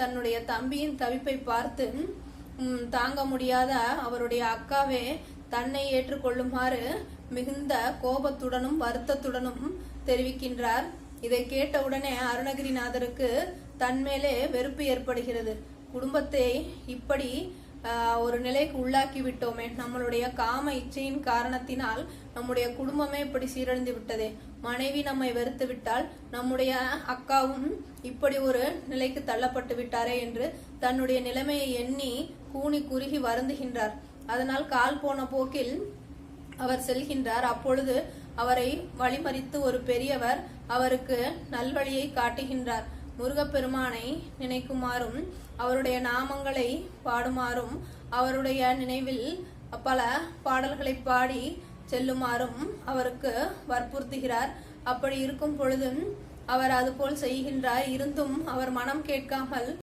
தன்னுடைய தம்பியின் தவிப்பை பார்த்து தாங்க முடியாத அவருடைய அக்காவே தன்னை ஏற்றுக்கொள்ளுமாறு மிகுந்த கோபத்துடனும் வருத்தத்துடனும் தெரிவிக்கின்றார். இதை கேட்டவுடனே அருணகிரிநாதருக்கு தன்மேலே வெறுப்பு ஏற்படுகிறது. குடும்பத்தை இப்படி ஒரு நிலைக்கு உள்ளாக்கி விட்டோமே, நம்மளுடைய காம இச்சையின் காரணத்தினால் நம்முடைய குடும்பமே இப்படி சீரழிந்து விட்டதே, மனைவி நம்மை வெறுத்து விட்டால் நம்முடைய அக்காவும் இப்படி ஒரு நிலைக்கு தள்ளப்பட்டு விட்டாரே என்று தன்னுடைய நிலைமையை எண்ணி கூனி குறுகி வருந்துகின்றார். அதனால் கால் போன போக்கில் அவர் செல்கின்றார். அப்பொழுது அவரை வழிமறித்து ஒரு பெரியவர் அவருக்கு நல்வழியை காட்டுகின்றார். முருகப்பெருமானை நினைக்குமாறும் அவருடைய நாமங்களை பாடுமாறும் அவருடைய நினைவில் பல பாடல்களை பாடி செல்லுமாறும் அவருக்கு வற்புறுத்துகிறார். அப்படி இருக்கும் பொழுதும் அவர் அதுபோல் செய்கின்றார். இருந்தும் அவர் மனம் கேட்காமல்